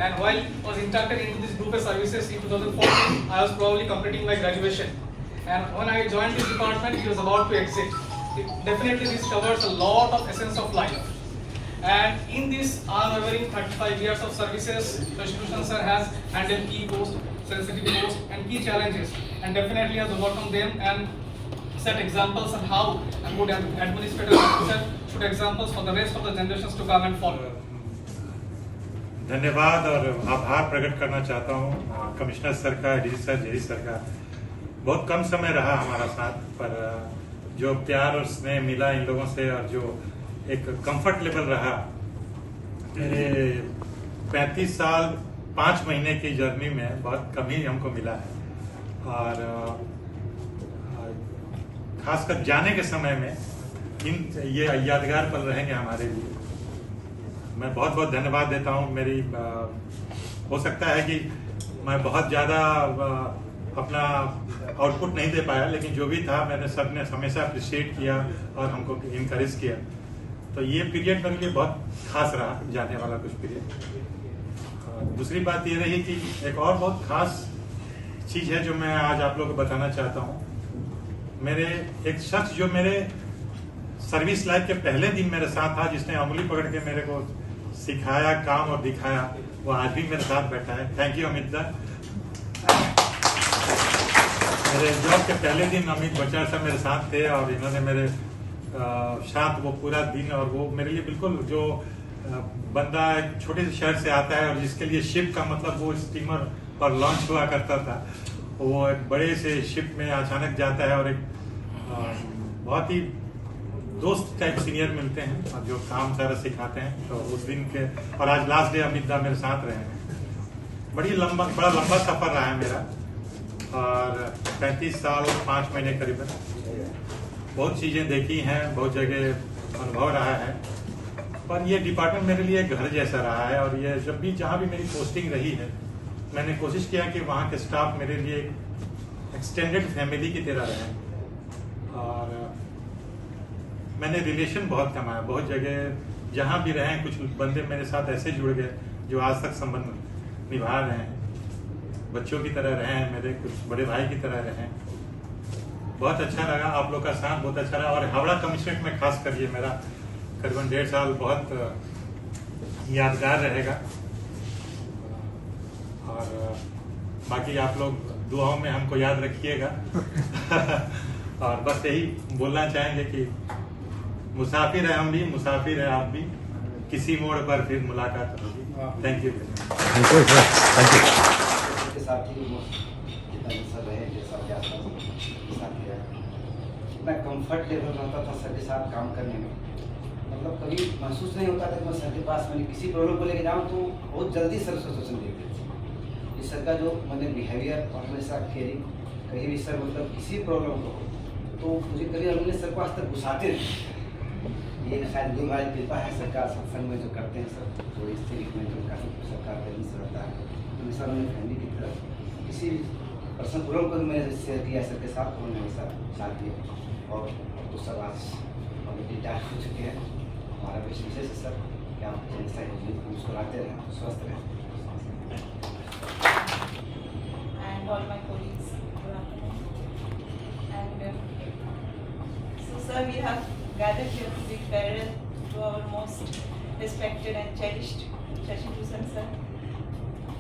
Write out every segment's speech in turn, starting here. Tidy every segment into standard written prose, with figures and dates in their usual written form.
And while I was inducted into this group of services in 2014, I was probably completing my graduation. And when I joined this department, it was about to exit. Definitely this covers a lot of essence of life. And in this, I am wearing 35 years of services. The institution sir has handled key posts, sensitive posts, and key challenges, and definitely has overcome them and set examples on how a good administrator officer should examples for the rest of the generations to come and follow. धन्यवाद और आभार प्रकट करना चाहता हूँ commissioner sir का, DC sir, JD sir का। बहुत कम समय रहा हमारा साथ, पर जो प्यार और स्नेह मिला इन लोगों से और जो एक कंफर्ट लेवल रहा, मेरे 35 साल 5 महीने की जर्नी में बहुत कम ही हमको मिला है। और खासकर जाने के समय में ये यादगार पल रहेंगे हमारे लिए। मैं बहुत बहुत धन्यवाद देता हूँ। मेरी हो सकता है कि मैं बहुत ज़्यादा अपना आउटपुट नहीं दे पाया, लेकिन जो भी था मैंने सबने हमेशा अप्रिशिएट किया और हमको इनकरेज किया। तो ये पीरियड मेरे लिए बहुत खास रहा, जाने वाला कुछ पीरियड। दूसरी बात ये रही कि एक और बहुत खास चीज़ है जो मैं आज आप लोगों को बताना चाहता हूँ। मेरे एक शख्स जो मेरे सर्विस लाइफ के पहले दिन मेरे साथ था, जिसने उंगली पकड़ के मेरे को सिखाया काम और दिखाया, वो आज भी मेरे साथ बैठा है। Thank you Amit sir. मेरे जॉब के पहले दिन अमित बचार साहब मेरे साथ थे और इन्होंने मेरे साथ वो पूरा दिन, और वो मेरे लिए बिल्कुल जो बंदा एक छोटे से शहर से आता है और जिसके लिए शिप का मतलब वो स्टीमर पर लॉन्च हुआ करता था, वो एक बड़े से शिप में अचानक जाता है और एक बहुत ही दोस्त टाइप सीनियर मिलते हैं और जो काम सारा सिखाते हैं। तो उस दिन के और आज लास्ट डे अमित दा मेरे साथ रहे हैं। बड़ा लंबा सफर रहा है मेरा, और 35 साल 5 महीने करीबन बहुत चीज़ें देखी हैं, बहुत जगह अनुभव रहा है। पर ये डिपार्टमेंट मेरे लिए घर जैसा रहा है, और ये जब भी जहाँ भी मेरी पोस्टिंग रही है, मैंने कोशिश किया कि वहाँ के स्टाफ मेरे लिए एक्सटेंडेड फैमिली की तरह रहें। और मैंने रिलेशन बहुत कमाया, बहुत जगह जहाँ भी रहे कुछ बंदे मेरे साथ ऐसे जुड़ गए जो आज तक संबंध निभा रहे हैं, बच्चों की तरह रहे हैं, मेरे कुछ बड़े भाई की तरह रहे हैं। बहुत अच्छा लगा, आप लोग का साथ बहुत अच्छा रहा। और हावड़ा कमिश्नरेट में खास कर ये मेरा करीबन 1.5 साल बहुत यादगार रहेगा। और बाकी आप लोग दुआओं में हमको याद रखिएगा। और बस यही बोलना चाहेंगे कि मुसाफिर है हम भी, मुसाफिर है आप भी, किसी मोड़ पर फिर मुलाकात होगी। Thank you. इतना कंफर्ट लेवल रहता था सर के साथ काम करने में, मतलब कभी महसूस नहीं होता था कि मैं सर के पास मैंने किसी प्रॉब्लम को लेकर जाऊँ तो बहुत जल्दी सर सोल्यूशन देते थे। इस सर का जो मैंने बिहेवियर और हमेशा केयरिंग, कहीं भी सर मतलब किसी प्रॉब्लम को तो मुझे कभी हमने सर को आज तक घुसाते नहीं। ये शायद गुरु महाराज कृपा है सर का, सत्संग में जो करते हैं सर, तो इस तरीके में जो काफ़ी सरकार का से रहता है। हमेशा मैंने फैमिली की तरफ किसी पर्सनल प्रॉब्लम को मैंने शेयर किया सर के साथ, उन्होंने हमेशा साथ दिया। और तो सब आज ऑलरेडी रिटायर हो चुके हैं। हमारा विश विशेष है सर कि आप हमेशा मुस्कुराते रहें, स्वस्थ रहें। And all my colleagues, good afternoon. And so sir, we have gathered here to bid farewell to our most respected and cherished Shashi Bhushan sir.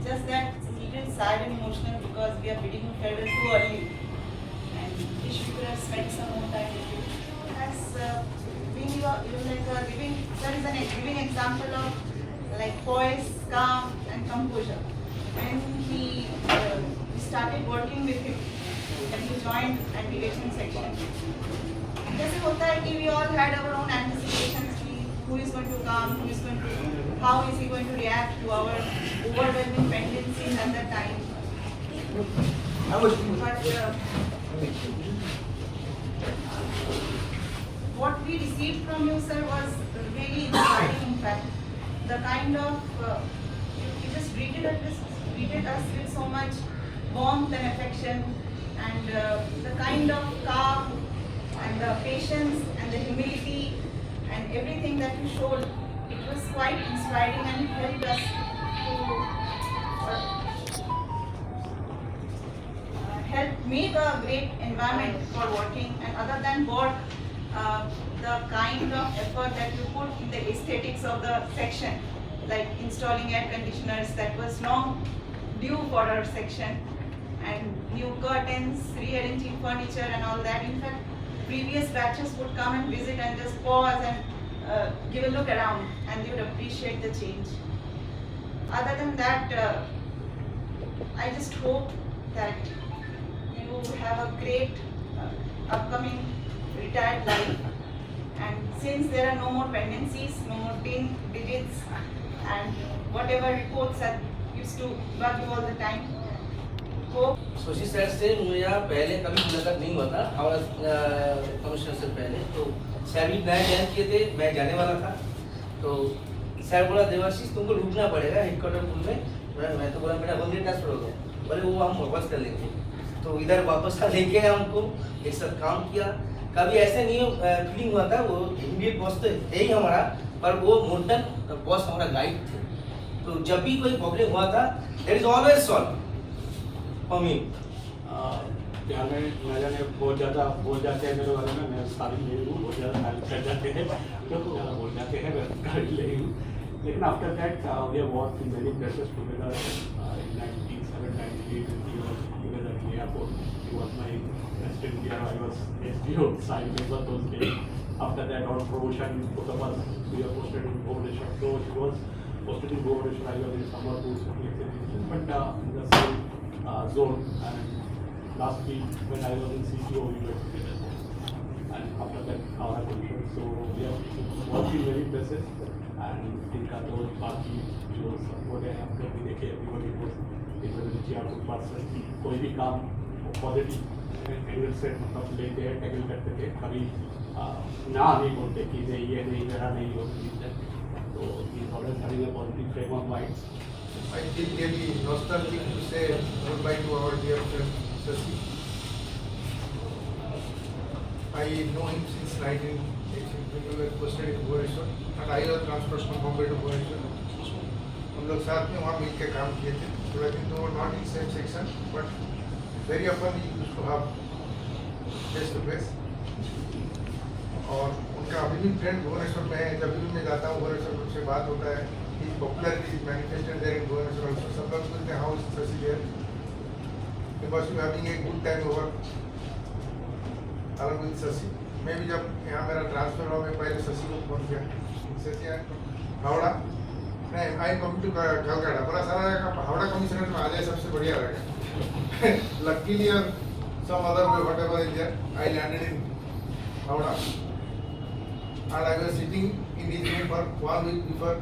Just that it's a little sad and emotional because we are bidding him farewell too early, and wish we could have spent some more time with him. As being giving, sir is a giving example of like poise, calm, and composure. When he started working with him, and he joined anti-aging section. जैसे होता है कि we all had our own anticipations कि who is going to come, who is going to, how is he going to react to our overwhelming tendencies at that time. But what we received from you, sir, was really inspiring. In fact, the kind of you just greeted us with so much warmth and affection, and the kind of calm and the patience and the humility and everything that you showed, it was quite inspiring, and it helped us to make a great environment for working, and other than work, the kind of effort that you put in the aesthetics of the section, like installing air conditioners, that was long due for our section, and new curtains, rearranging furniture and all that. In fact, previous batches would come and visit and just pause and give a look around, and they would appreciate the change. Other than that, I just hope that you have a great upcoming retired life, and since there are no more pendencies, no more digits, and whatever reports that used to bug you all the time, hope सोशी sir से मेरा पहले कभी मुलाकात नहीं हुआ था Howrah commissioner से पहले। तो सर भी नया ज्वाइन किए थे, मैं जाने वाला था। तो सर बोला देवाशीष तुमको रुकना पड़ेगा हेडक्वार्टर पुल में। मैं तो बोला मेरा होम ट्रांसफर हो गया। बोले वो हम वापस कर लेंगे। तो इधर वापस का लेके हमको एक साथ काम किया। कभी ऐसे नहीं फीलिंग हुआ था, वो इमीडिएट बॉस तो है ही हमारा, पर वो मोर्टन बॉस हमारा गाइड थे। तो जब भी कोई प्रॉब्लम हुआ था there is always solve for me. यहाँ में न जाने बहुत ज़्यादा बोल जाते हैं मेरे बारे में, मैं सारी ले लूँ, बहुत ज़्यादा तारीफ कर जाते हैं, तो ज़्यादा बोल जाते हैं, मैं गाड़ी ले लूँ। लेकिन after that we have worked in very precious together in 1993 together in airport. He was my assistant here, I was SDO, so I remember those days. After that, on promotion, both of us, we were posted in Bhubaneswar. So he was posted in Bhubaneswar, I was in Sambalpur, but in the same zone. And last week, when I was in CTO, we were together. And after that, our position. So we have worked in very places. And in Kato, Paki, जो support है, हम लोग भी देखे, everybody was कोई भी काम positive angle से मतलब लेते हैं, टैकल करते थे, कभी ना नहीं बोलते कि ये नहीं मेरा नहीं हो। तो ये always having a positive frame of mind. I feel really nostalgic to say goodbye to our dear friend Sasi. I know him since 1980 when we were posted in Bhubaneswar, and I was transferred from Bombay to Bhubaneswar. हम लोग साथ में वहाँ मिलकर काम किए थे। थोड़ा दिन तो not in same section, but very often we used to have face to face. और उनका अभी भी फ्रेंड भुवनेश्वर में है, जब भी मैं जाता हूँ भुवनेश्वर उनसे बात होता है। He popularity is manifested there in Bhubaneswar also. सब लोग बोलते हैं how is Shashi there, because you having a good time over along with Shashi. मैं भी जब यहाँ मेरा ट्रांसफर हुआ, मैं पहले शशि को फोन किया, शशि हावड़ा नहीं, आई कम टू कलकत्ता। बोला सारा हावड़ा कमिश्नर में आ जाए सबसे बढ़िया रहेगा। लकीली और some other way whatever is there, I landed in Howrah and I was sitting in his room for 1 week before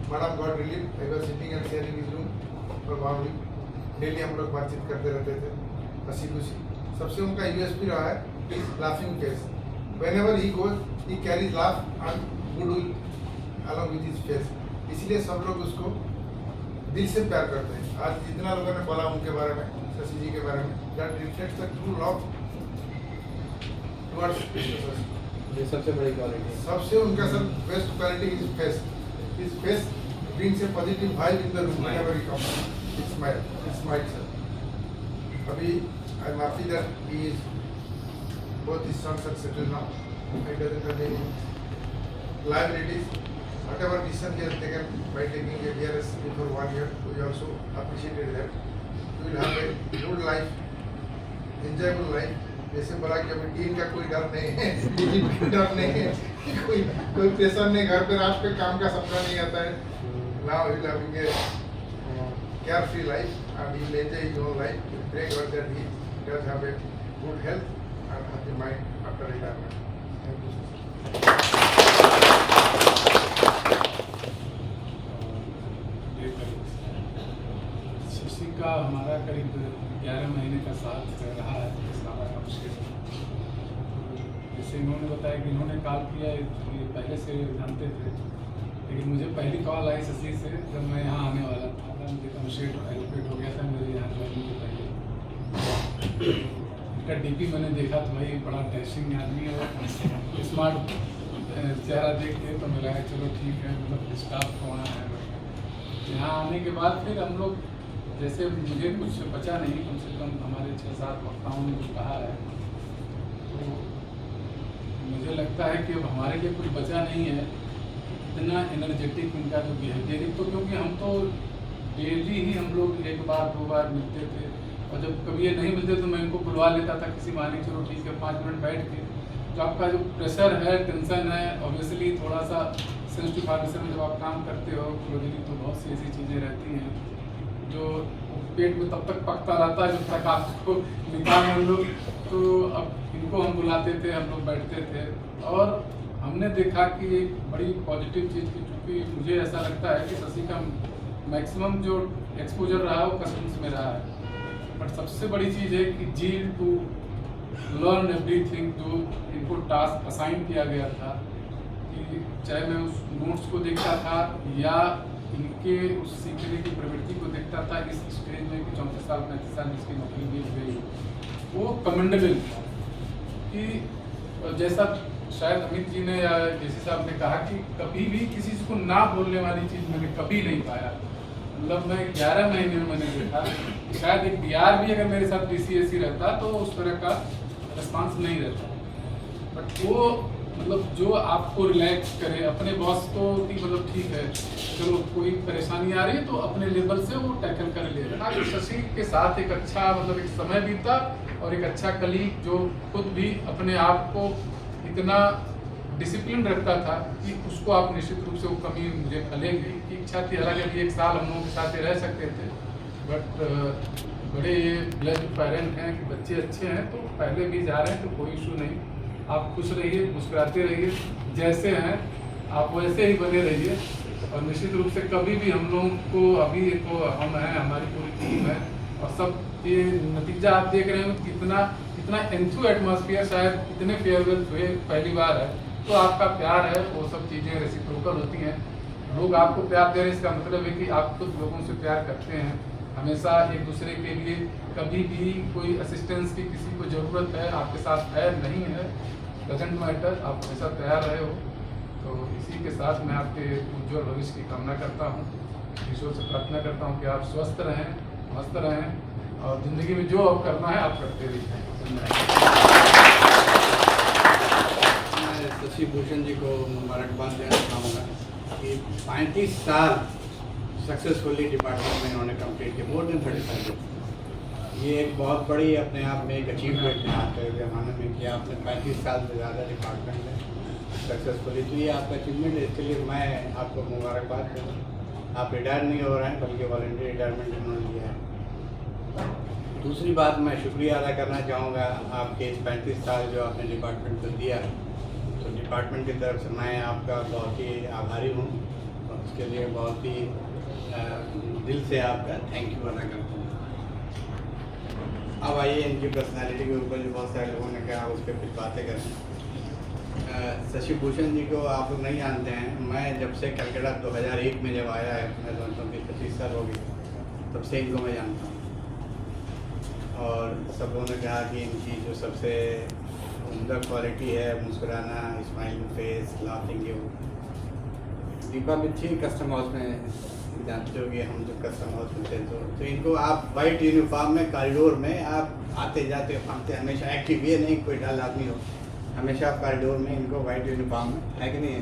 madam got relieved. I was sitting and sharing his room for 1 week. Daily हम लोग बातचीत करते रहते थे, हंसी खुशी। सबसे उनका यूएसपी रहा है is laughing face. Whenever he goes, he carries laugh and goodwill along with his face. इसलिए सब लोग उसको दिल से प्यार करते हैं। आज जितना लोगों ने बोला उनके बारे में, शशि जी के बारे में, that reflects the true love towards Shashi. ये सबसे बड़ी क्वालिटी। सबसे उनका sir best quality is face. His face brings a positive vibe in the room whenever he comes. It's smile, sir. अभी I'm happy that he is both his sons are settled now. He doesn't have any liabilities. Whatever decision he has taken by taking a DRS for 1 year, we also appreciated that. We will have a good life, enjoyable life. जैसे बोला कि अभी team का कोई डर नहीं है, team का डर नहीं है, कोई प्रेशर नहीं, घर पे रात पे काम का सपना नहीं आता है। Now he will having a carefree life and he will enjoy his own life. We pray God that he does have a good health and happy mind after retirement. Thank you, sir. Shashi का हमारा करीब 11 महीने का साथ रहा है सारा काम से। जैसे इन्होंने बताया कि इन्होंने कॉल किया, ये पहले से जानते थे, लेकिन मुझे पहली कॉल आई शशि से जब मैं यहाँ आने वाला था। मुझे कमिश्नरेट एलोकेट हो गया था मेरे यहाँ ज्वाइनिंग के पहले। इनका डीपी मैंने देखा तो भाई बड़ा डैशिंग आदमी है और स्मार्ट चेहरा देख के तो मैं लगा चलो ठीक है, मतलब स्टाफ वहाँ है। यहाँ आने के बाद फिर हम लोग जैसे मुझे कुछ बचा नहीं, कम से कम हमारे 6-7 वक्ताओं ने जो कहा है, तो मुझे लगता है कि अब हमारे लिए कुछ बचा नहीं है। इतना एनर्जेटिक इनका जो बिहेवियर, तो क्योंकि हम तो डेली ही हम लोग 1 बार 2 बार मिलते थे, और जब कभी ये नहीं मिलते तो मैं इनको बुलवा लेता था किसी बहाने, चलो ठीक है 5 मिनट बैठ के। तो आपका जो प्रेशर है, टेंशन है, ऑब्वियसली थोड़ा सा सेंसिटिव फार्मेसी में जब आप काम करते हो क्लोजली, तो बहुत सी ऐसी चीज़ें रहती हैं जो पेट में तब तक पकता रहता है जब तक आपको निकाल हम लोग। तो अब इनको हम बुलाते थे, हम लोग बैठते थे, और हमने देखा कि एक बड़ी पॉजिटिव चीज़ की, चूँकि मुझे ऐसा लगता है कि शशि का मैक्सिमम जो एक्सपोजर रहा है वो कस्टम्स में रहा है, बट सबसे बड़ी चीज़ है कि जील टू लर्न एवरीथिंग, जो इनको टास्क असाइन किया गया था, कि चाहे मैं उस नोट्स को देखता था या इनके उस सीखने की प्रवृत्ति को देखता था इस स्टेज में कि 34 साल 35 साल जिसकी नौकरी मिल गई, वो कमेंडेबल था। कि जैसा शायद अमित जी ने या जेसी साहब ने कहा कि कभी भी किसी को ना बोलने वाली चीज़ मैंने कभी नहीं पाया। मतलब मैं 11 महीने में मैंने देखा, शायद एक बिहार भी अगर मेरे साथ DCSC रहता तो उस तरह का रिस्पांस नहीं रहता, बट वो मतलब जो आपको रिलैक्स करे, अपने बॉस को कि मतलब ठीक है चलो कोई परेशानी आ रही है तो अपने लेवल से वो टैकल कर ले रहा है। शशि के साथ एक अच्छा मतलब एक समय बीता, और एक अच्छा कलीग जो खुद भी अपने आप को इतना डिसिप्लिन रखता था कि उसको आप निश्चित रूप से वो कमी मुझे खलेगी कि इच्छा थी। हालांकि अभी 1 साल हम लोगों के साथ रह सकते थे, बट बड़े ये ब्लेस्ड पेरेंट हैं कि बच्चे अच्छे हैं, तो पहले भी जा रहे हैं तो कोई इशू नहीं। आप खुश रहिए, मुस्कुराते रहिए, जैसे हैं आप वैसे ही बने रहिए, और निश्चित रूप से कभी भी हम लोगों को, अभी तो हम हैं, हमारी पूरी टीम है, और सब ये नतीजा आप देख रहे हो कितना एंथू एटमॉस्फेयर, शायद इतने फेयरवेल हुए पहली बार है, तो आपका प्यार है, वो सब चीज़ें रेसिप्रोकल होती हैं। लोग आपको प्यार दे रहे हैं, इसका मतलब है कि आप खुद लोगों से प्यार करते हैं, हमेशा एक दूसरे के लिए, कभी भी कोई असिस्टेंस की किसी को ज़रूरत है, आपके साथ है नहीं है डजंट मैटर, आप हमेशा तैयार रहे हो। तो इसी के साथ मैं आपके उज्ज्वल भविष्य की कामना करता हूँ, ईश्वर से प्रार्थना करता हूँ कि आप स्वस्थ रहें, मस्त रहें, और ज़िंदगी में जो आप करना है आप करते रहिए। मैं शशि भूषण जी को मुबारकबाद देना चाहूँगा कि 35 साल सक्सेसफुली डिपार्टमेंट में इन्होंने कंप्लीट किया, मोर देन 35 ईयर्स। ये एक बहुत बड़ी अपने आप में एक अचीवमेंट है आपके ज़माने में कि आपने 35 साल से ज़्यादा डिपार्टमेंट में सक्सेसफुली, तो ये आपका अचीवमेंट है, इसके लिए मैं आपको मुबारकबाद दूँगा। आप रिटायर नहीं हो रहे हैं, बल्कि वॉलंटरी रिटायरमेंट इन्होंने लिया है। दूसरी बात, मैं शुक्रिया अदा करना चाहूँगा आपके इस 35 साल जो आपने डिपार्टमेंट को दिया, तो डिपार्टमेंट की तरफ से मैं आपका बहुत ही आभारी हूँ, और उसके लिए बहुत ही दिल से आपका थैंक यू अदा करता हूँ। अब आइए इनकी पर्सनालिटी के ऊपर जो बहुत सारे लोगों ने कहा उस पर कुछ बातें करें। शशि भूषण जी को आप लोग नहीं जानते हैं, मैं जब से कलकत्ता 2001 में जब आया है, मैं समझता हूँ कि 25 साल हो गए, तब से इनको मैं जानता हूँ। और सब लोगों ने कहा कि इनकी जो सबसे उम्दा क्वालिटी है मुस्कुराना, smiling face, laughing you. Deepa Mithi custom house में जानते हो कि हम जब कस्टम हाउस में थे तो इनको आप वाइट यूनिफॉर्म में कॉरिडोर में आप आते जाते फांगते, हमेशा एक्टिव, ये नहीं कोई डल आदमी हो, हमेशा आप कॉरिडोर में इनको वाइट यूनिफॉर्म में, है कि नहीं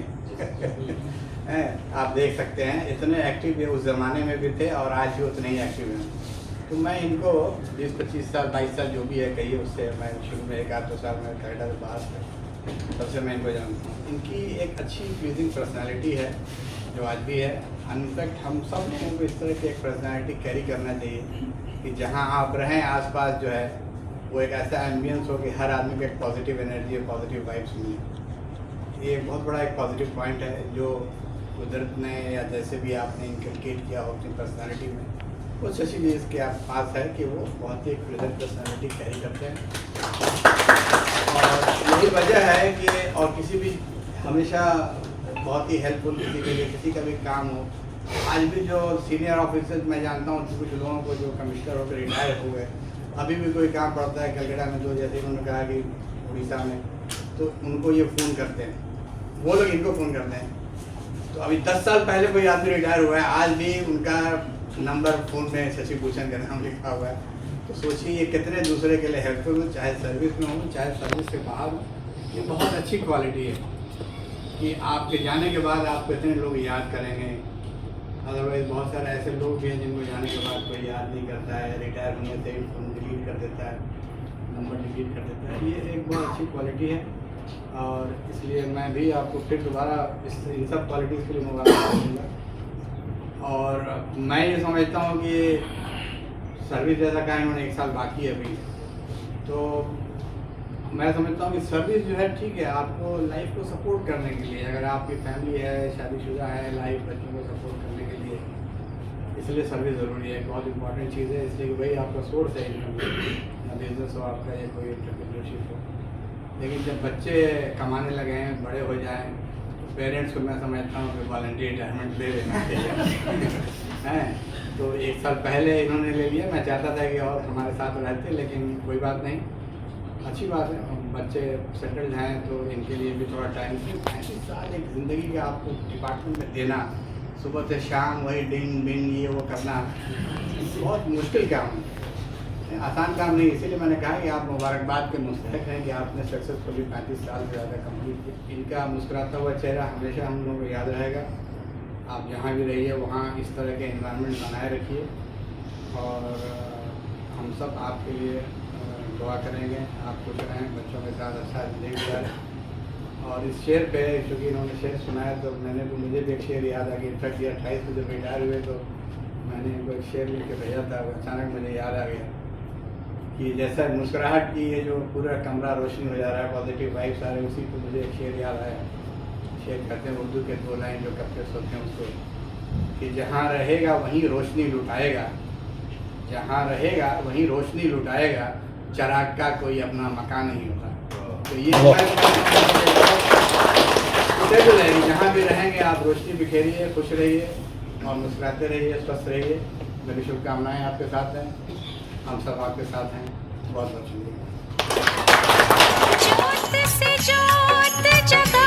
है? आप देख सकते हैं इतने एक्टिव उस ज़माने में भी थे और आज भी उतने ही एक्टिव हैं। तो मैं इनको 20-25 साल 22 साल जो भी है कहिए, उससे मैं शुरू में 1-2 साल में कनाडा से बाहर था, तब से मैं इनको जानता हूँ। इनकी एक अच्छी प्लीजिंग पर्सनैलिटी है जो आज भी है। इनफैक्ट हम सब लोगों को इस तरह की एक पर्सनैलिटी कैरी करना चाहिए कि जहाँ आप रहें आसपास जो है वो एक ऐसा एम्बियंस हो कि हर आदमी को एक पॉजिटिव एनर्जी और पॉजिटिव वाइब्स मिले। ये बहुत बड़ा एक पॉजिटिव पॉइंट है जो कुदरत ने या जैसे भी आपने इनकलकेट किया हो अपनी पर्सनैलिटी में, वो शशि जी इसके पास है कि वो बहुत ही एक प्रेजेंट पर्सनैलिटी कैरी करते हैं। और यही वजह है कि और किसी भी हमेशा बहुत ही हेल्पफुल, किसी के लिए किसी का भी काम हो। आज भी जो सीनियर ऑफिसर्स मैं जानता हूँ, कुछ लोगों को जो कमिश्नर होकर रिटायर हो गए, अभी भी कोई काम पड़ता है कलकत्ता में, तो जैसे उन्होंने कहा कि उड़ीसा में, तो उनको ये फ़ोन करते हैं, वो लोग इनको फ़ोन करते हैं। तो अभी 10 साल पहले कोई आदमी रिटायर हुआ है, आज भी उनका नंबर फ़ोन में शशि भूषण का नाम लिखा हुआ है। तो सोचिए ये कितने दूसरे के लिए हेल्पफुल हो, चाहे सर्विस में हो चाहे सर्विस से बाहर हो। ये बहुत अच्छी क्वालिटी है कि आपके जाने के बाद आपको इतने लोग याद करेंगे। अदरवाइज बहुत सारे ऐसे लोग भी हैं जिनको जाने के बाद कोई याद नहीं करता है, रिटायर होने से ही फ़ोन डिलीट कर देता है, नंबर डिलीट कर देता है। ये एक बहुत अच्छी क्वालिटी है और इसलिए मैं भी आपको फिर दोबारा इन सब क्वालिटीज़ के लिए मुबारक दूँगा। और मैं ये समझता हूँ कि सर्विस जैसा कहा इन्होंने 1 साल बाकी है अभी, तो मैं समझता हूँ कि सर्विस जो है ठीक है आपको लाइफ को सपोर्ट करने के लिए, अगर आपकी फैमिली है, शादीशुदा है, लाइफ बच्चों को सपोर्ट करने के लिए, इसलिए सर्विस ज़रूरी है, बहुत इंपॉर्टेंट चीज़ है। इसलिए कि वही आपका सोर्स है इनकम, या बिजनेस हो आपका या कोई एंटरप्रेन्योरशिप हो। लेकिन जब बच्चे कमाने लगे हैं, बड़े हो जाएँ, तो पेरेंट्स को मैं समझता हूँ कि वॉलंटियर रिटायरमेंट दे देना चाहिए हैं। तो 1 साल पहले इन्होंने ले लिया, मैं चाहता था कि और हमारे साथ रहते, लेकिन कोई बात नहीं, अच्छी बात है। बच्चे सेटल्ड हैं तो इनके लिए भी थोड़ा टाइम, 35 साल एक ज़िंदगी का आपको डिपार्टमेंट में देना, सुबह से शाम वही डिन बिन ये वो करना बहुत मुश्किल काम है, आसान काम नहीं। इसीलिए मैंने कहा कि आप मुबारकबाद के मुस्तहक हैं कि आपने सक्सेसफुली 35 साल से ज़्यादा कंप्लीट किया। इनका मुस्कुराता हुआ चेहरा हमेशा हम लोगों को याद रहेगा। आप जहाँ भी रहिए वहाँ इस तरह के एनवायरनमेंट बनाए रखिए और हम सब आपके लिए दुआ करेंगे, आप खुश रहें, बच्चों के साथ अच्छा जिंदगी गुजारें। और इस शेर पे चूँकि इन्होंने शेर सुनाया तो मुझे भी एक शेर याद आ गया। इनफैक्ट ये 28 में जब रिटायर हुए तो मैंने इनको एक शेर लिख के भेजा था, अचानक मुझे याद आ गया कि जैसा मुस्कुराहट की ये जो पूरा कमरा रोशनी हो जा रहा है, पॉजिटिव वाइब्स आ रहे हैं, उसी पर मुझे एक शेर याद आया। शेर कहते हैं उर्दू के 2 लाइन जो कब्जे होते हैं उसको, कि जहाँ रहेगा वहीं रोशनी लुटाएगा, जहाँ रहेगा वहीं रोशनी लुटाएगा, चराग का कोई अपना मकान नहीं होता। तो ये रहेगी, जहाँ भी रहेंगे आप रोशनी बिखेरिए, खुश रहिए और मुस्कुराते रहिए, स्वस्थ रहिए। मेरी शुभकामनाएं आपके साथ हैं, हम सब आपके साथ हैं। बहुत बहुत शुक्रिया। ज्योत से ज्योत जगा